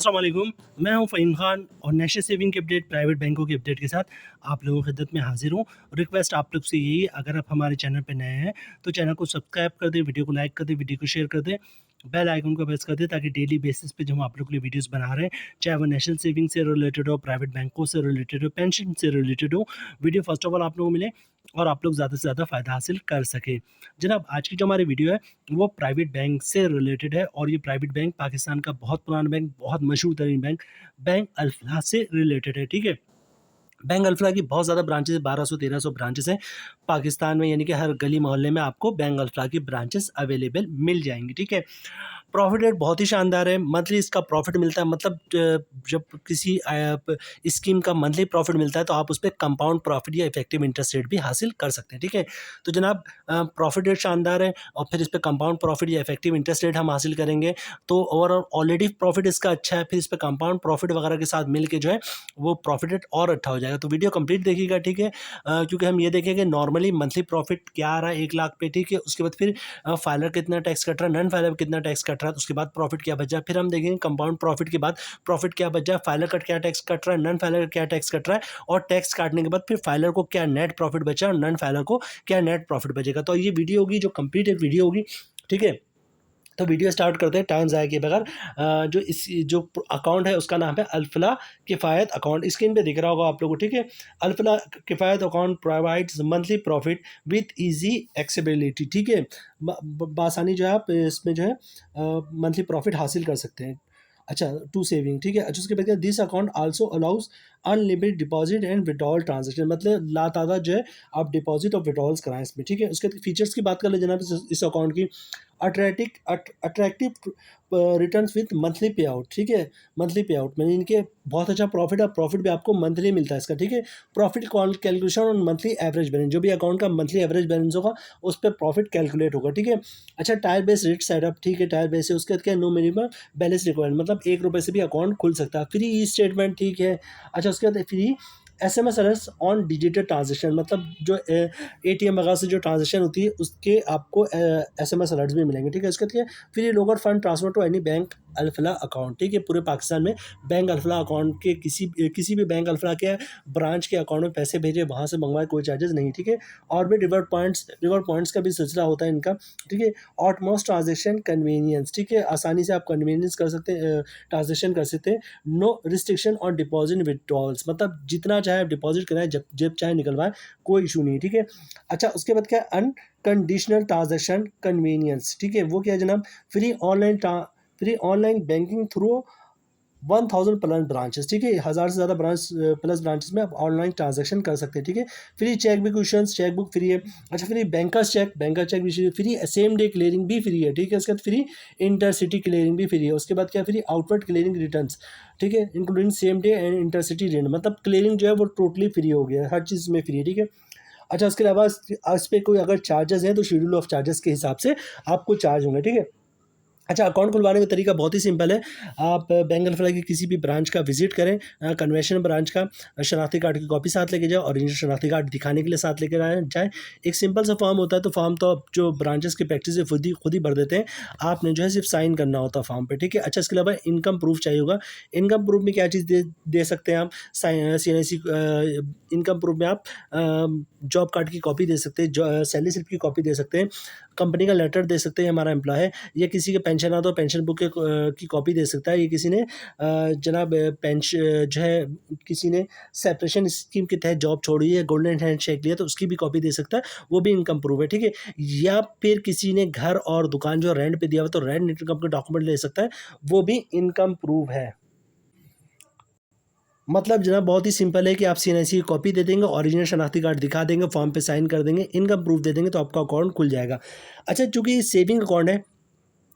अस्सलाम वालेकुम, मैं हूं फ़हीम खान और नेशनल सेविंग की अपडेट, प्राइवेट बैंकों की अपडेट के साथ आप लोगों की खिदमत में हाजिर हूं। रिक्वेस्ट आप लोग से यही है, अगर आप हमारे चैनल पे नए हैं तो चैनल को सब्सक्राइब कर दें, वीडियो को लाइक कर दें, वीडियो को शेयर कर दें, बेल आइकन को प्रेस कर दें ताकि डेली बेसिस पे जो हम आप लोग के लिए वीडियोस बना रहे हैं, चाहे वो नेशनल सेविंग से रिलेटेड हो, प्राइवेट बैंकों से रिलेटेड हो, पेंशन से रिलेटेड हो, वीडियो फर्स्ट ऑफ ऑल आप लोगों को मिले और आप लोग ज़्यादा से ज़्यादा फ़ायदा हासिल कर सकें। जनाब, आज की जो हमारी वीडियो है वो प्राइवेट बैंक से रिलेटेड है और ये प्राइवेट बैंक पाकिस्तान का बहुत पुराना बैंक, बहुत मशहूर तरीन बैंक, बैंक अल-फलाह से रिलेटेड है, ठीक है? बैंक अल-फलाह की बहुत ज़्यादा ब्रांचेज़, 1200-1300 ब्रांचेज़ हैं पाकिस्तान में, यानी कि हर गली मोहल्ले में आपको बैंक अल-फलाह की ब्रांचेज़ अवेलेबल मिल जाएँगी, ठीक है? प्रॉफ़िट रेट बहुत ही शानदार है, मंथली इसका प्रॉफ़िट मिलता है, मतलब जब किसी स्कीम का मंथली प्रॉफ़िट मिलता है तो आप उसपे कंपाउंड प्रॉफ़िट या इफ़ेक्टिव इंटरेस्ट रेट भी हासिल कर सकते हैं, ठीक है? तो जनाब, प्रॉफ़िट रेट शानदार है और फिर इस पे कंपाउंड प्रॉफ़िट या इफ़ेक्टिव इंटरेस्ट रेट हम हासिल करेंगे, तो ओवरऑल ऑलरेडी प्रॉफ़िट इसका अच्छा है, फिर इस पे कंपाउंड प्रॉफ़िट वगैरह के साथ मिल के जो है वो प्रॉफ़िट रेट और अच्छा हो जाएगा। तो वीडियो कंप्लीट देखिएगा, ठीक है? क्योंकि हम ये देखेंगे नॉर्मली मंथली प्रॉफ़िट क्या आ रहा है 1 लाख पे, ठीक है? उसके बाद फिर फाइलर कितना टैक्स कट रहा है, नॉन फाइलर कितना टैक्स कट रहा है, उसके बाद प्रॉफ़िट क्या बचा, फिर हम देखेंगे कंपाउंड प्रॉफ़िट के बाद प्रॉफ़िट क्या बचा, फाइलर का क्या टैक्स कट रहा है, नॉन फाइलर का क्या टैक्स कट रहा है और टैक्स काटने के बाद फिर फाइलर को क्या नेट प्रॉफ़िट बचा और नॉन फाइलर को क्या नेट प्रॉफ़िट बचेगा। तो ये वीडियो होगी जो कंप्लीट एक वीडियो होगी, ठीक है? तो वीडियो स्टार्ट करते हैं टाइम ज़ाया किए बगैर। जो अकाउंट है उसका नाम है अल-फलाह किफ़ायत अकाउंट, स्क्रीन पे दिख रहा होगा आप लोगों को, ठीक है? Alfalah Kifayat account provides monthly profit with easy accessibility, ठीक है? बासानी जो है आप इसमें जो है मंथली प्रॉफिट हासिल कर सकते हैं। अच्छा, टू सेविंग, ठीक है? अच्छा, उसके बाद this account also allows unlimited deposit and withdrawal transaction, मतलब लातादाद जो है आप डिपॉजिट और विड्रॉल्स कराएं इसमें, ठीक है? उसके फीचर्स की बात कर ले जनाब इस अकाउंट की। अट्रैक्टिव रिटर्न्स विथ मंथली पे आउट, ठीक है? मंथली पे आउट यानी इनके बहुत अच्छा प्रॉफिट है, प्रॉफिट भी आपको मंथली मिलता है इसका, ठीक है? Profit calculation on monthly average balance, जो भी अकाउंट का मंथली एवरेज बैलेंस होगा उस पर प्रॉफिट कैलकुलेट होगा, ठीक है? अच्छा, टायर बेस रेट सेटअप, ठीक है? टायर बेस है, उसके बाद क्या, नो मिनिमम बैलेंस रिक्वायरमेंट, मतलब 1 रुपये से भी अकाउंट खुल सकता है। फ्री ई स्टेटमेंट, ठीक है? अच्छा, उसके बाद free SMS alerts on digital transaction, मतलब जो एटीएम वगैरह से जो ट्रांजेक्शन होती है उसके आपको एसएमएस अलर्ट्स भी मिलेंगे, ठीक है? उसके बाद free local fund transfer to any bank Alfalah account, ठीक है? पूरे पाकिस्तान में बैंक अल-फलाह अकाउंट के किसी भी बैंक अल-फलाह के ब्रांच के अकाउंट में पैसे भेजे, वहाँ से मंगवाए, कोई चार्जेस नहीं, ठीक है? और भी रिवॉर्ड पॉइंट्स का भी सिलसिला होता है इनका, ठीक है? ऑटमोस्ट ट्रांजेक्शन कन्वीनियंस, ठीक है? आसानी से आप कन्वीनियंस कर सकते हैं, ट्रांजेक्शन कर सकते हैं। No restriction on deposit withdrawals, मतलब जितना चाहे आप डिपॉजिट कराएं, जब चाहे निकलवाएं, कोई इशू नहीं, ठीक है? अच्छा, उसके बाद क्या, अनकंडीशनल ट्रांजेक्शन कन्वीनियंस, ठीक है? वो क्या है जनाब, free online banking through 1000 plus branches, ठीक है? 1000 से ज़्यादा प्लस ब्रांचेस में आप ऑनलाइन ट्रांजैक्शन कर सकते हैं, ठीक है? Free cheque book issuance, cheque book free है। अच्छा, फ्री बैंकर चेक भी फ्री, सेम डे क्लियरिंग भी फ्री है, ठीक है? उसके बाद फ्री इंटरसिटी क्लियरिंग भी फ्री है। उसके बाद क्या, फ्री आउटवर्ड क्लियरिंग रिटर्न्स, ठीक है? Including same day and intercity return, मतलब क्लियरिंग जो है वो टोटली फ्री हो गया है, हर चीज़ में फ्री है, ठीक है? अच्छा, उसके अलावा इस पे कोई अगर चार्जेस हैं तो शेड्यूल ऑफ चार्जेस के हिसाब से आपको चार्ज होंगे, ठीक है? अच्छा, अकाउंट खुलवाने का तरीका बहुत ही सिंपल है। आप बैंक अल-फलाह की किसी भी ब्रांच का विज़िट करें, कन्वेंशन ब्रांच का, शनाख्ती कार्ड की कॉपी साथ लेके जाओ, ओरिजिनल शनाख्ती कार्ड दिखाने के लिए साथ लेकर जाएँ। एक सिंपल सा फॉर्म होता है, तो फॉर्म तो अब जो ब्रांचेस की प्रैक्टिस है खुद ही भर देते हैं। आपने जो है सिर्फ साइन करना होता है फॉर्म पे, ठीक है? अच्छा, इसके अलावा इनकम प्रूफ चाहिए होगा। इनकम प्रूफ में क्या चीज़ दे सकते हैं आप, सीएनआईसी इनकम प्रूफ में आप जॉब कार्ड की कॉपी दे सकते हैं, सैलरी स्लिप की कॉपी दे सकते हैं, कंपनी का लेटर दे सकते हैं, हमारा एम्प्लॉय है, या किसी के पेंशन आता हो पेंशन बुक की कॉपी दे सकता है, ये किसी ने जनाब जो है किसी ने सेपरेशन स्कीम के तहत जॉब छोड़ी है, गोल्डन हैंडशेक लिया तो उसकी भी कॉपी दे सकता है, वो भी इनकम प्रूफ है, ठीक है? या फिर किसी ने घर और दुकान जो रेंट पे दिया हुआ तो रेंट इनकम के डॉक्यूमेंट ले सकता है, वो भी इनकम प्रूफ है। मतलब जनाब बहुत ही सिंपल है कि आप सीएनआईसी की कॉपी दे देंगे, ओरिजिनल शनाख्ती कार्ड दिखा देंगे, फॉर्म पे साइन कर देंगे, इनकम प्रूफ दे देंगे तो आपका अकाउंट खुल जाएगा। अच्छा, चूँकि ये सेविंग अकाउंट है,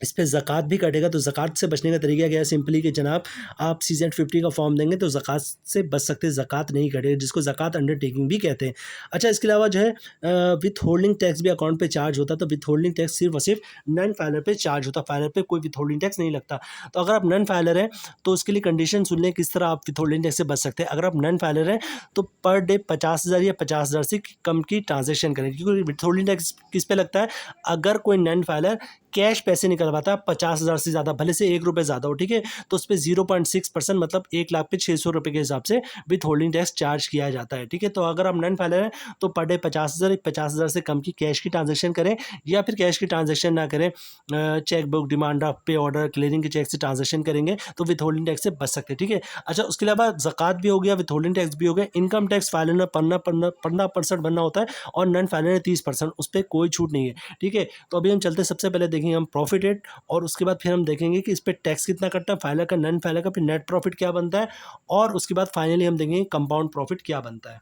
इस पे ज़कात भी कटेगा, तो ज़कात से बचने का तरीका क्या है, सिंपली कि जनाब आप CZ50 का फॉर्म देंगे तो ज़कात से बच सकते हैं, ज़कात नहीं कटेगी, जिसको ज़कात अंडरटेकिंग भी कहते हैं। अच्छा, इसके अलावा जो है विथ होल्डिंग टैक्स भी अकाउंट पे चार्ज होता है, तो विथ होल्डिंग टैक्स सिर्फ और सिर्फ नॉन फाइलर पे चार्ज होता है, फाइलर पे कोई विथ होल्डिंग टैक्स नहीं लगता। तो अगर आप नॉन फाइलर हैं तो उसके लिए कंडीशन सुन लें किस तरह आप विथ होल्डिंग टैक्स से बच सकते हैं। अगर आप नॉन फाइलर हैं तो पर डे 50,000 या 50,000 से कम की ट्रांजेक्शन करें, क्योंकि विथ होल्डिंग टैक्स किस पे लगता है, अगर कोई नॉन फाइलर कैश पैसे निकलवाता है 50,000 से ज़्यादा, भले से ₹1 ज़्यादा हो, ठीक है, तो उस पे 0.6% मतलब 1 लाख पे ₹600 के हिसाब से विथ होल्डिंग टैक्स चार्ज किया जाता है, ठीक है। तो अगर आप नॉन फाइलर हैं तो पर डे 50,000 से कम की कैश की ट्रांजेक्शन करें, या फिर कैश की ट्रांजेक्शन ना करें, चेक बुक, डिमांड ड्राफ्ट, पे ऑर्डर, क्लियरिंग के चेक से ट्रांजेक्शन करेंगे तो विथ होल्डिंग टैक्स से बच सकते हैं, ठीक है। अच्छा, उसके अलावा ज़कात भी हो गया, विथ होल्डिंग टैक्स भी हो गया, इनकम टैक्स फाइलर में 15% भरना होता है और नॉन फाइलर में 30%, उस पर कोई छूट नहीं है, ठीक है। तो अभी हम चलते, सबसे पहले देखेंगे हम प्रॉफिट रेट, और उसके बाद फिर हम देखेंगे कि इस पर टैक्स कितना कटता है, फाइलर का, नॉन फाइलर का, फिर नेट प्रॉफिट क्या बनता है, और उसके बाद फाइनली हम देखेंगे कंपाउंड प्रॉफिट क्या बनता है।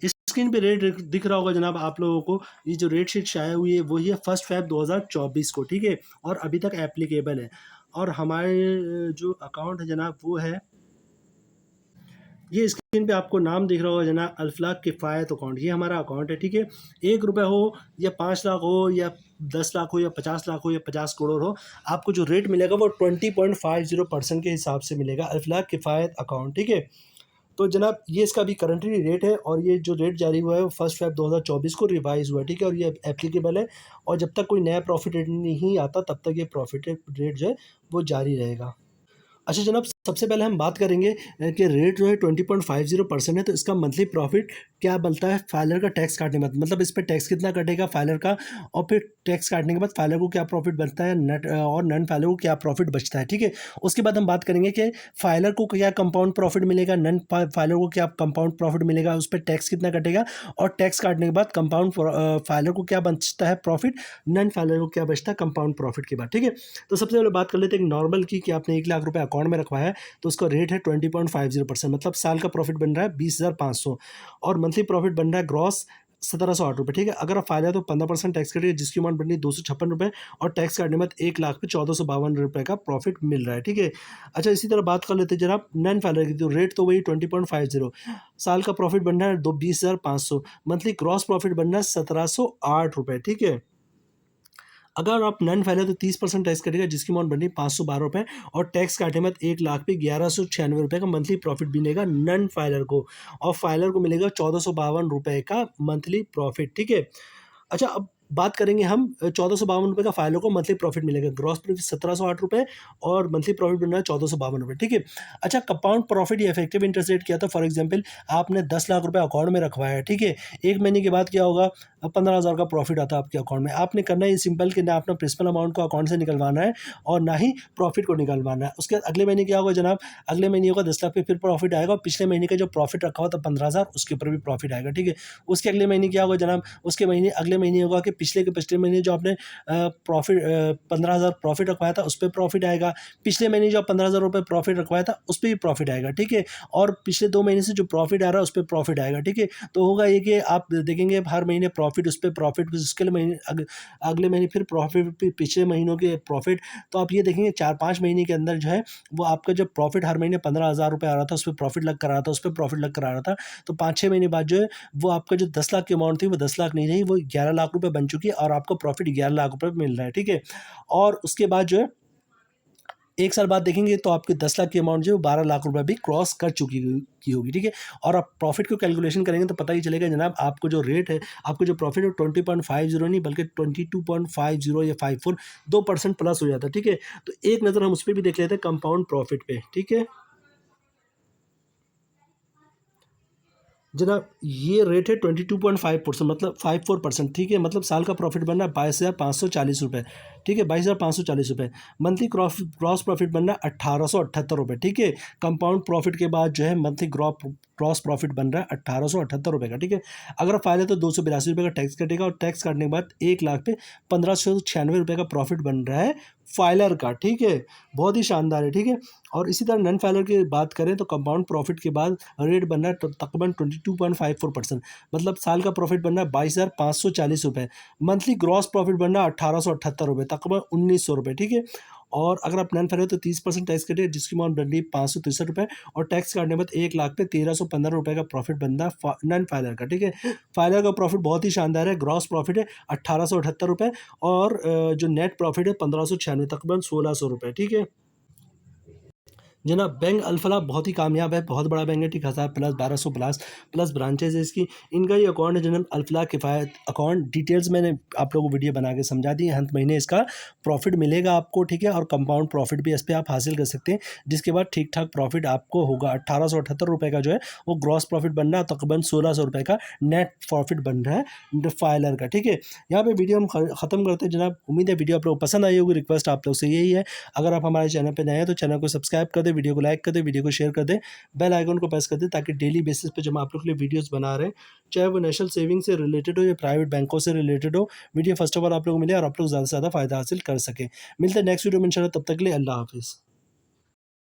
इस स्क्रीन पे रेट दिख रहा होगा जनाब आप लोगों को, ये जो रेट शीट शाया हुई है वही है 1 फ़रवरी 2024 को, ठीक है, और अभी तक एप्लीकेबल है। और हमारे जो अकाउंट है जनाब वो है, ये स्क्रीन पे आपको नाम दिख रहा होगा जनाब, अल्फलाक किफ़ायत अकाउंट, ये हमारा अकाउंट है, ठीक है। 1 रुपये हो या 5 लाख हो या 10 लाख हो या 50 लाख हो या 50 करोड़ हो, आपको जो रेट मिलेगा वो 20.50% के हिसाब से मिलेगा, अल्फलाक किफ़ायत अकाउंट, ठीक है। तो जनाब ये इसका अभी करंटली रेट है, और ये जो रेट जारी हुआ है वो 1 फ़रवरी 2024 को रिवाइज़ हुआ है, ठीक है, और ये एप्लीकेबल है, और जब तक कोई नया प्रॉफिट रेट नहीं आता तब तक ये प्रॉफिट रेट जो है वो जारी रहेगा। अच्छा जनाब, सबसे पहले हम बात करेंगे कि रेट जो है 20.50% है, तो इसका मंथली प्रॉफिट क्या बनता है फाइलर का टैक्स काटने के बाद, मतलब इस पे टैक्स कितना कटेगा फाइलर का, और फिर टैक्स काटने के बाद फाइलर को क्या प्रॉफिट बनता है, नेट और नॉन फाइलर को क्या प्रॉफिट बचता है, ठीक है। उसके बाद हम बात करेंगे कि फाइलर को क्या कंपाउंड प्रॉफिट मिलेगा, नॉन फाइलर को क्या कंपाउंड प्रॉफिट मिलेगा, उस पर टैक्स कितना कटेगा, और टैक्स काटने के बाद कंपाउंड फाइलर को क्या बचता है प्रॉफिट, नॉन फाइलर को क्या बचता है कंपाउंड प्रॉफिट के बाद, ठीक है। तो सबसे पहले बात कर लेते हैं एक नॉर्मल की, कि आपने 1 लाख रुपए अकाउंट में रखवाया है, तो उसका रेट है 20.50%, मतलब साल का प्रॉफिट बन रहा है 20,500, और मंथली प्रॉफिट बन रहा है ग्रॉस 1708 रुपये, ठीक है। अगर आप फायदा तो 15% टैक्स कटिए, जिसकी अमाउंट बन रही है 256 रुपये, और टैक्स काटने के बाद 1 लाख पे 1452 रुपये का प्रॉफिट मिल रहा है, ठीक है। अच्छा, इसी तरह बात कर लेते हैं जनाब नॉन फाइलर की, तो रेट तो वही 20.50, साल का प्रॉफिट बन रहा है 20,500, मंथली ग्रॉस प्रॉफिट बन रहा है 1708 रुपये, ठीक है। अगर आप नॉन फाइलर तो 30% टैक्स कटेगा, जिसकी अमाउंट बनी 512 रुपये, और टैक्स काटे मत 1 लाख पे 1196 रुपये का मंथली प्रॉफिट मिलेगा नॉन फाइलर को, और फाइलर को मिलेगा 1452 रुपये का मंथली प्रॉफिट, ठीक है। अच्छा, अब बात करेंगे हम 1452 रुपये का फाइलों को मंथली प्रॉफिट मिलेगा, ग्रॉस प्रॉफिट 1708 रुपये, और मंथली प्रॉफिट बन रहा है 1452 रुपये, ठीक है। अच्छा, कंपाउंड प्रॉफिट या इफेक्टिव इंटरेस्ट रेट क्या था, फॉर एग्जांपल आपने 10 लाख रुपये अकाउंट में रखवाया है, ठीक है। 1 महीने के बाद क्या होगा, 15,000 का प्रॉफिट आता है आपके अकाउंट में। आपने करना है सिंपल कि ना अपना प्रिंसिपल अमाउंट को अकाउंट से निकलवाना है, और ना ही प्रॉफिट को निकलवाना है। उसके बाद अगले महीने क्या होगा जनाब, अगले महीने होगा 10 लाख पे फिर प्रॉफिट आएगा, और पिछले महीने का जो प्रॉफिट रखा हुआ था 15,000, उसके ऊपर भी प्रॉफिट आएगा, ठीक है। उसके अगले महीने क्या होगा जनाब, उसके महीने अगले महीने होगा कि पिछले के पिछले महीने जो आपने प्रॉफिट 15,000 प्रॉफिट रखवाया था उस पर प्रॉफिट आएगा, पिछले महीने जो 15,000 रुपये प्रॉफिट रखवाया था उस पर भी प्रॉफिट आएगा, ठीक है। और पिछले 2 महीने से जो प्रॉफिट आ रहा है उस पर प्रॉफिट आएगा, ठीक है। तो होगा ये कि आप देखेंगे हर महीने प्रॉफिट, उस पर प्रॉफिट, उसके महीने अगले महीने फिर प्रॉफिट, पिछले महीनों के प्रॉफिट, तो आप ये देखेंगे 4-5 महीने के अंदर जो है वो आपका जो प्रॉफिट हर महीने 15,000 रुपये आ रहा था, उस पर प्रॉफिट लग कर आ रहा था, उस पर प्रॉफिट लग कर आ रहा था, तो 5-6 महीने बाद जो है वो आपका जो 10 लाख की अमाउंट थी वो 10 लाख नहीं रही, वो 11 लाख रुपये बन चुकी है, और आपको प्रॉफिट 11 लाख रुपये मिल रहा है, ठीक है। और उसके बाद जो है 1 साल बाद देखेंगे तो आपके 10 लाख की अमाउंट जो है 12 लाख रुपये भी क्रॉस कर चुकी की होगी, ठीक है। और आप प्रॉफिट को कैलकुलेशन करेंगे तो पता ही चलेगा जनाब, आपको जो रेट है, आपको जो प्रॉफिट है 20.50 नहीं बल्कि 22.50 या 54, 2% प्लस हो जाता है, ठीक है। तो एक नज़र हम उस पर भी देख लेते हैं कंपाउंड प्रॉफिट पे, ठीक है। जनाब ये रेट है 22.5%, मतलब 54%, ठीक है। मतलब साल का प्रॉफिट बन रहा है 22,540 रुपये, ठीक है, 22,540 रुपये। मंथली क्रॉस प्रॉफिट बन रहा है 1,878 रुपये, ठीक है। कंपाउंड प्रॉफिट के बाद जो है मंथली क्रॉस प्रॉफिट बन रहा है 1,878 रुपये का, ठीक है। अगर फाइल है तो 282 रुपये का टैक्स कटेगा, और टैक्स काटने के बाद 1 लाख पे 1,596 रुपये का प्रॉफिट बन रहा है फाइलर का, ठीक है। बहुत ही शानदार है, ठीक है। और इसी तरह नॉन फाइलर की बात करें तो कंपाउंड प्रॉफिट के बाद रेट बन रहा है तकरीबन 22.54%, मतलब साल का प्रॉफिट बन रहा है 22,540 रुपये, मंथली ग्रॉस प्रॉफिट बन रहा है 1,878 रुपये, तकरीबन 1,900 रुपये, ठीक है। और अगर आप नॉन फाइलर तो 30% टैक्स कटिए, जिसकी अमाउंट बन रही है 563 रुपये, और टैक्स काटने के बाद 1 लाख पे 1,315 रुपये का प्रॉफिट बन रहा है नॉन फाइलर का, ठीक है। फाइलर का प्रॉफिट बहुत ही शानदार है, ग्रॉस प्रॉफिट है 1,878 रुपये, और जो नेट प्रॉफिट है 1,596, तकरीबन 1,600 रुपये, ठीक है। जनाब बैंक अल-फलाह बहुत ही कामयाब है, बहुत बड़ा बैंक है, ठीक 1000 प्लस 1200 प्लस प्लस ब्रांचेज़ है इसकी। इनका ये अकाउंट है जनाब अल-फलाह किफ़ायत अकाउंट। डिटेल्स मैंने आप लोगों को वीडियो बना के समझा दी है। हर महीने इसका प्रॉफ़िट मिलेगा आपको, ठीक है? और कंपाउंड प्रॉफ़िट भी इस पे आप हासिल कर सकते हैं, जिसके बाद ठीक-ठाक प्रॉफ़िट आपको होगा। ₹1878 का जो है वो ग्रॉस प्रॉफ़िट बन रहा है, तकरीबन ₹1600 का नेट प्रॉफ़िट बन रहा है फाइलर का, ठीक है? यहाँ पे वीडियो हम ख़त्म करते हैं जनाब। उम्मीद है वीडियो आप लोगों को पसंद आई होगी। रिक्वेस्ट आप लोग से यही है, अगर आप हमारे चैनल पे नए हैं तो चैनल को सब्सक्राइब कर दें, वीडियो को लाइक कर दें, वीडियो को शेयर कर दें, बेल आइकन को प्रेस कर दें, ताकि डेली बेसिस पे जब हम आप लोग के लिए वीडियोस बना रहे हैं, चाहे वो नेशनल सेविंग से रिलेटेड हो या प्राइवेट बैंकों से रिलेटेड हो, वीडियो फर्स्ट ऑफ ऑल आप लोग को मिले और आप लोग ज़्यादा से ज़्यादा फ़ायदा हासिल कर सकें। मिलते हैं नेक्स्ट वीडियो में इंशाल्लाह, तब तक के लिए अल्लाह हाफ़िज़।